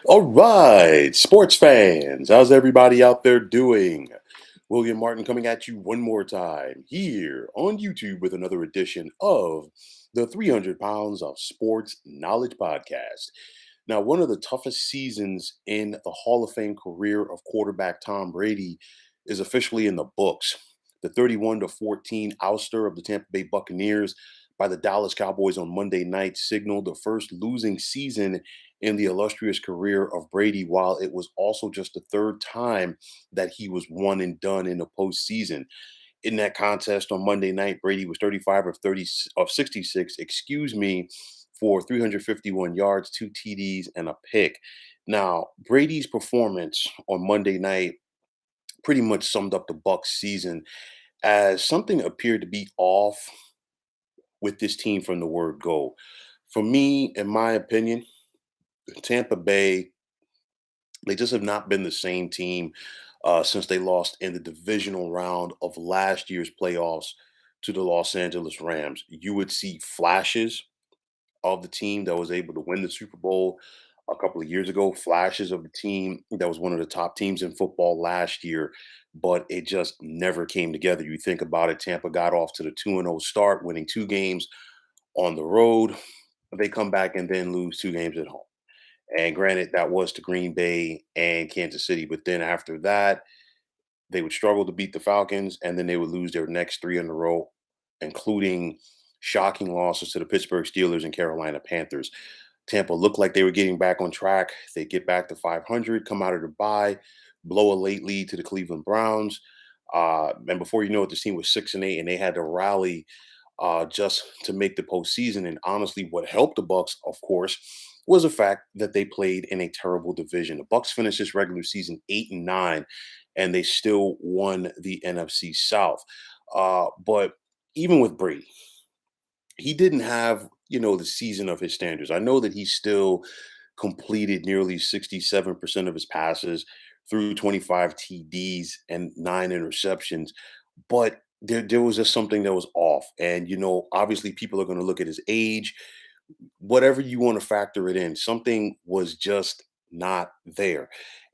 All right, sports fans, how's everybody out there doing? William Martin coming at you one more time here on YouTube with another edition of the 300 Pounds of Sports Knowledge Podcast. Now, one of the toughest seasons in the Hall of Fame career of quarterback Tom Brady is officially in the books. The 31-14 ouster of the Tampa Bay Buccaneers by the Dallas Cowboys on Monday night signaled the first losing season in the illustrious career of Brady, while it was also just the third time that he was one and done in the postseason. In that contest on Monday night, Brady was 35 of 66, excuse me, for 351 yards, two TDs, and a pick. Now, Brady's performance on Monday night pretty much summed up the Bucs season as something appeared to be off with this team from the word go. For me, in my opinion, Tampa Bay, they just have not been the same team since they lost in the divisional round of last year's playoffs to the Los Angeles Rams. You would see flashes of the team that was able to win the Super Bowl a couple of years ago, flashes of the team that was one of the top teams in football last year, but it just never came together. You think about it, Tampa got off to the 2-0 start, winning two games on the road. They come back and then lose two games at home. And granted, that was to Green Bay and Kansas City. But then after that, they would struggle to beat the Falcons, and then they would lose their next three in a row, including shocking losses to the Pittsburgh Steelers and Carolina Panthers. Tampa looked like they were getting back on track. They get back to 500, come out of the bye, blow a late lead to the Cleveland Browns. And before you know it, the team was 6-8, and they had to rally just to make the postseason. And honestly, what helped the Bucks, of course, was the fact that they played in a terrible division. The Bucks finished this regular season 8-9, and they still won the NFC South. But even with Brady, he didn't have the season of his standards. I know that he still completed nearly 67% of his passes through 25 TDs and nine interceptions, but there was just something that was off. And obviously people are going to look at his age, whatever you want to factor it in, something was just not there.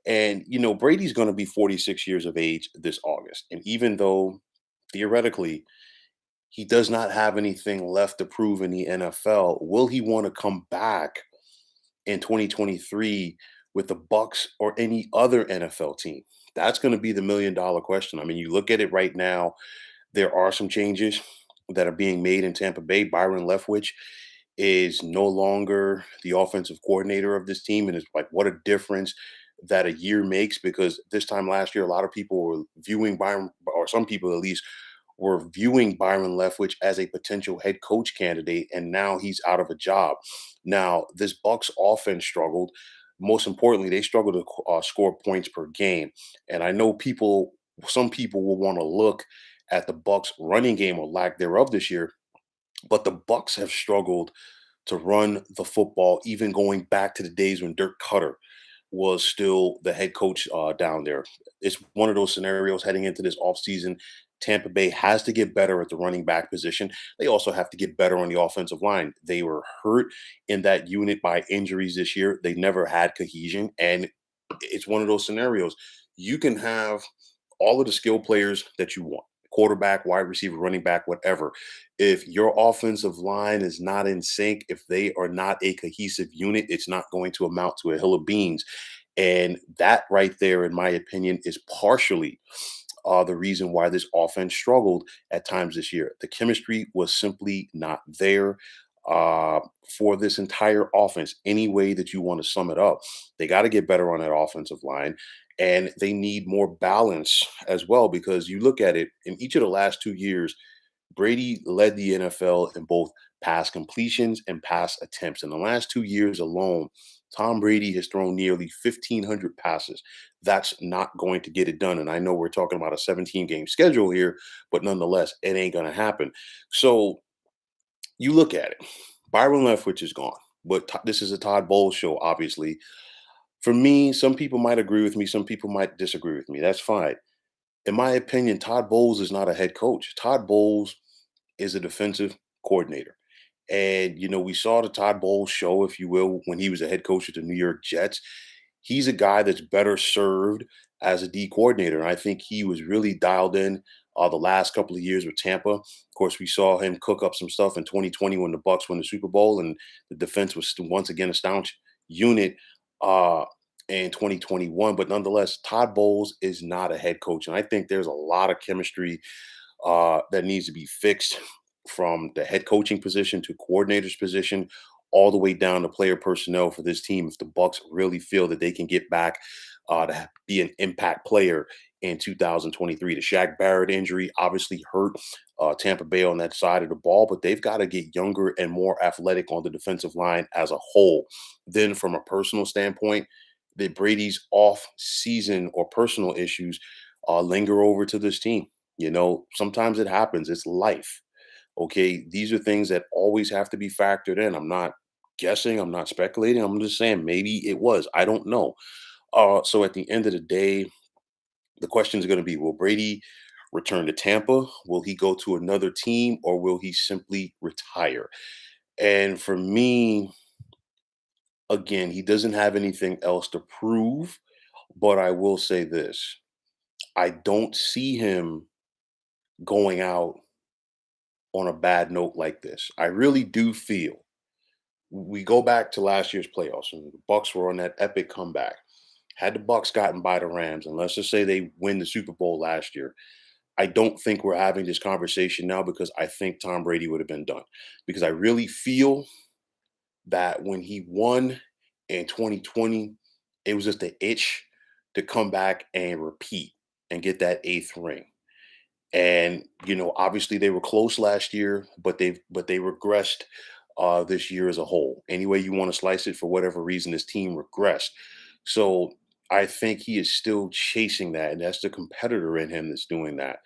And Brady's going to be 46 years of age this August, and even though theoretically he does not have anything left to prove in the NFL, will he want to come back in 2023 with the Bucks or any other NFL team? That's going to be the million-dollar question. I mean, you look at it right now, there are some changes that are being made in Tampa Bay. Byron Leftwich is no longer the offensive coordinator of this team, and it's like, what a difference that a year makes, because this time last year a lot of people were viewing Byron, or some people at least were viewing Byron Leftwich as a potential head coach candidate, and now he's out of a job. Now, this Bucks offense struggled. Most importantly, they struggled to score points per game. And I know some people will want to look at the Bucks running game or lack thereof this year, but the Bucks have struggled to run the football, even going back to the days when Dirk Cutter was still the head coach down there. It's one of those scenarios heading into this offseason. Tampa Bay has to get better at the running back position. They also have to get better on the offensive line. They were hurt in that unit by injuries this year. They never had cohesion. And it's one of those scenarios. You can have all of the skill players that you want, quarterback, wide receiver, running back, whatever. If your offensive line is not in sync, if they are not a cohesive unit, it's not going to amount to a hill of beans. And that right there, in my opinion, is partially the reason why this offense struggled at times this year. The chemistry was simply not there uh, for this entire offense. Any way that you want to sum it up, they got to get better on that offensive line. And they need more balance as well, because you look at it in each of the last 2 years, Brady led the NFL in both pass completions and pass attempts. In the last 2 years alone, Tom Brady has thrown nearly 1,500 passes. That's not going to get it done. And I know we're talking about a 17-game schedule here, but nonetheless, it ain't going to happen. So you look at it. Byron Leftwich is gone, but this is a Todd Bowles show, obviously. For me, some people might agree with me, some people might disagree with me. That's fine. In my opinion, Todd Bowles is not a head coach. Todd Bowles is a defensive coordinator. And, we saw the Todd Bowles show, if you will, when he was a head coach of the New York Jets. he's a guy that's better served as a D coordinator. And I think he was really dialed in the last couple of years with Tampa. Of course, we saw him cook up some stuff in 2020 when the Bucks won the Super Bowl, and the defense was once again a staunch unit uh, in 2021. But nonetheless, Todd Bowles is not a head coach, and I think there's a lot of chemistry that needs to be fixed from the head coaching position to coordinator's position all the way down to player personnel for this team if the Bucks really feel that they can get back to be an impact player in 2023. The Shaq Barrett injury obviously hurt Tampa Bay on that side of the ball, but they've got to get younger and more athletic on the defensive line as a whole. Then, from a personal standpoint, that Brady's off season or personal issues linger over to this team. Sometimes it happens. It's life. Okay. These are things that always have to be factored in. I'm not guessing. I'm not speculating. I'm just saying maybe it was. I don't know. So at the end of the day, the question is going to be, will Brady return to Tampa? Will he go to another team or will he simply retire? And for me, again, he doesn't have anything else to prove. But I will say this, I don't see him going out on a bad note like this. I really do feel we go back to last year's playoffs and the Bucks were on that epic comeback. Had the Bucks gotten by the Rams, and let's just say they win the Super Bowl last year, I don't think we're having this conversation now because I think Tom Brady would have been done. Because I really feel that when he won in 2020, it was just an itch to come back and repeat and get that eighth ring. And obviously they were close last year, but they regressed this year as a whole. Any way you want to slice it, for whatever reason, this team regressed. So I think he is still chasing that, and that's the competitor in him that's doing that.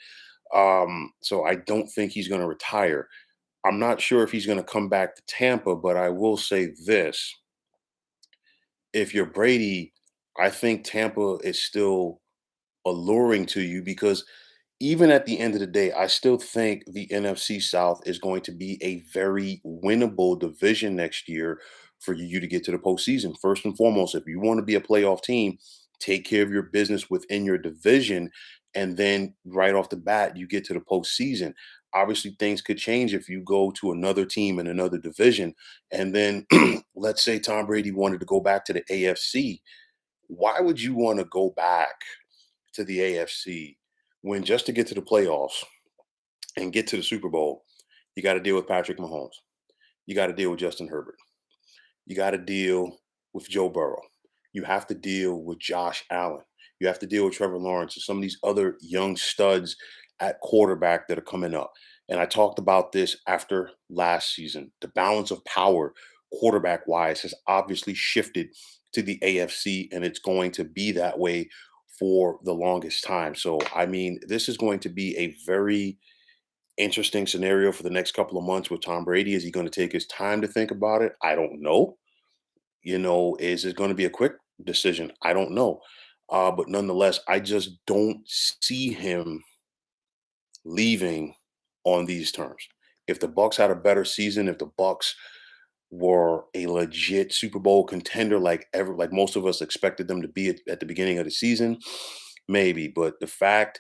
So I don't think he's going to retire. I'm not sure if he's going to come back to Tampa, but I will say this: if you're Brady, I think Tampa is still alluring to you because even at the end of the day, I still think the NFC South is going to be a very winnable division next year for you to get to the postseason. First and foremost, if you want to be a playoff team, take care of your business within your division. And then right off the bat, you get to the postseason. Obviously, things could change if you go to another team in another division. And then let's say Tom Brady wanted to go back to the AFC. Why would you want to go back to the AFC when just to get to the playoffs and get to the Super Bowl, you got to deal with Patrick Mahomes. You got to deal with Justin Herbert. You got to deal with Joe Burrow. You have to deal with Josh Allen. You have to deal with Trevor Lawrence and some of these other young studs at quarterback that are coming up. And I talked about this after last season. The balance of power, quarterback wise, has obviously shifted to the AFC, and it's going to be that way for the longest time. So, I mean, this is going to be a very interesting scenario for the next couple of months with Tom Brady. Is he going to take his time to think about it? I don't know. Is it going to be a quick decision? I don't know. But nonetheless, I just don't see him leaving on these terms. If the Bucks had a better season, if the Bucks were a legit Super Bowl contender like most of us expected them to be at the beginning of the season, maybe. But the fact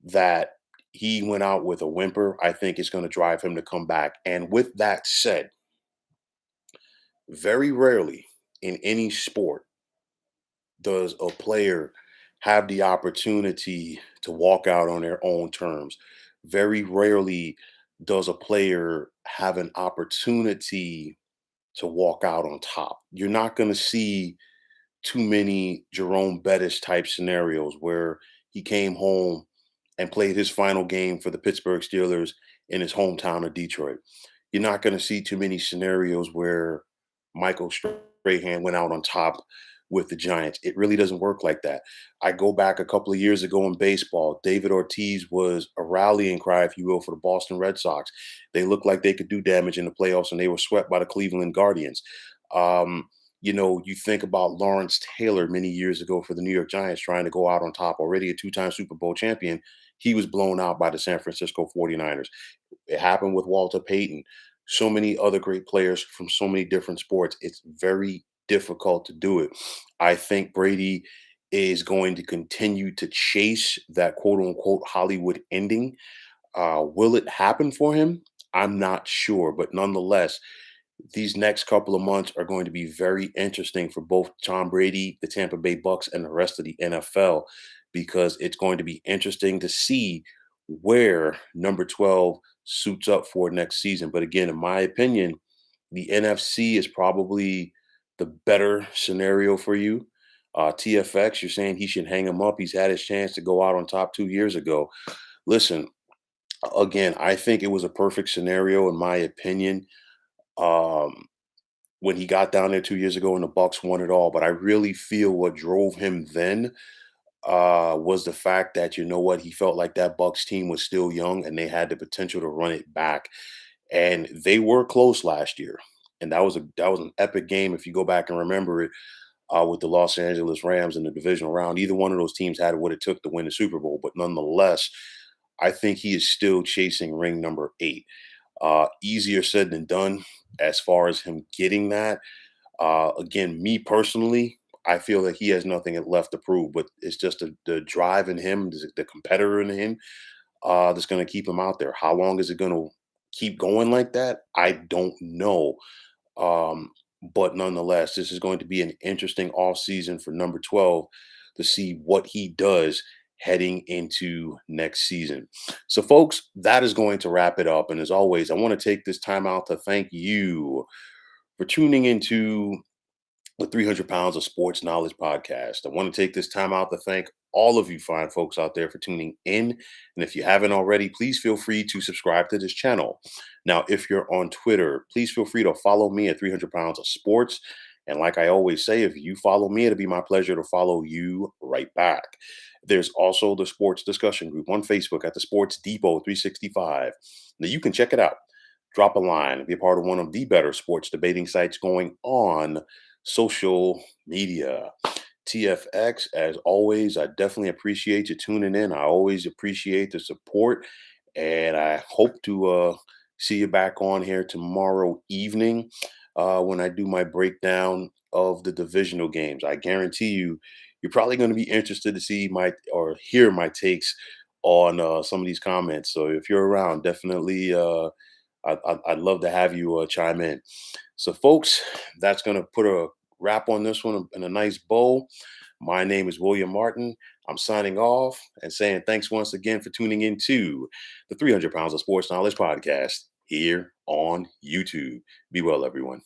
that he went out with a whimper, I think is going to drive him to come back. And with that said, very rarely in any sport does a player have the opportunity to walk out on their own terms. Very rarely does a player have an opportunity to walk out on top. You're not going to see too many Jerome Bettis type scenarios where he came home and played his final game for the Pittsburgh Steelers in his hometown of Detroit. You're not going to see too many scenarios where Michael Strahan went out on top with the Giants. It really doesn't work like that. I go back a couple of years ago in baseball. David Ortiz was a rallying cry, if you will, for the Boston Red Sox. They looked like they could do damage in the playoffs, and they were swept by the Cleveland Guardians. You think about Lawrence Taylor many years ago for the New York Giants trying to go out on top, already a two-time Super Bowl champion. He was blown out by the San Francisco 49ers. It happened with Walter Payton. So many other great players from so many different sports. It's very difficult to do it. I think Brady is going to continue to chase that quote unquote Hollywood ending. Will it happen for him? I'm not sure, but nonetheless, these next couple of months are going to be very interesting for both Tom Brady, the Tampa Bay Bucks, and the rest of the NFL because it's going to be interesting to see where number 12 suits up for next season. But again, in my opinion, the NFC is probably the better scenario for you. TFX, you're saying he should hang him up. He's had his chance to go out on top 2 years ago. Listen, again, I think it was a perfect scenario in my opinion. Um, when he got down there 2 years ago and the Bucks won it all. But I really feel what drove him then was the fact that you know what he felt like that Bucks team was still young and they had the potential to run it back, and they were close last year. And that was an epic game if you go back and remember it with the Los Angeles Rams in the divisional round. Either one of those teams had what it took to win the Super Bowl, but nonetheless, I think he is still chasing ring number 8. Easier said than done as far as him getting that. Again, me personally, I feel that he has nothing left to prove, but it's just the drive in him, the competitor in him, that's going to keep him out there. How long is it going to keep going like that? I don't know. Um, but nonetheless, this is going to be an interesting off season for number 12 to see what he does heading into next season. So, folks, that is going to wrap it up. And as always, I want to take this time out to thank you for tuning into the 300 Pounds of Sports Knowledge podcast. I want to take this time out to thank all of you fine folks out there for tuning in. And if you haven't already, please feel free to subscribe to this channel. Now, if you're on Twitter, please feel free to follow me at 300 Pounds of Sports. And like I always say, if you follow me, it'll be my pleasure to follow you right back. There's also the sports discussion group on Facebook at the Sports Depot 365. Now, you can check it out. Drop a line and be a part of one of the better sports debating sites going on social media. TFX, as always, I definitely appreciate you tuning in. I always appreciate the support, and I hope to see you back on here tomorrow evening when I do my breakdown of the divisional games. I guarantee you, you're probably going to be interested to see my or hear my takes on some of these comments. So if you're around, definitely, I'd love to have you chime in. So, folks, that's going to put a wrap on this one in a nice bow. My name is William Martin. I'm signing off and saying thanks once again for tuning in to the 300 Pounds of Sports Knowledge podcast here on YouTube. Be well, everyone.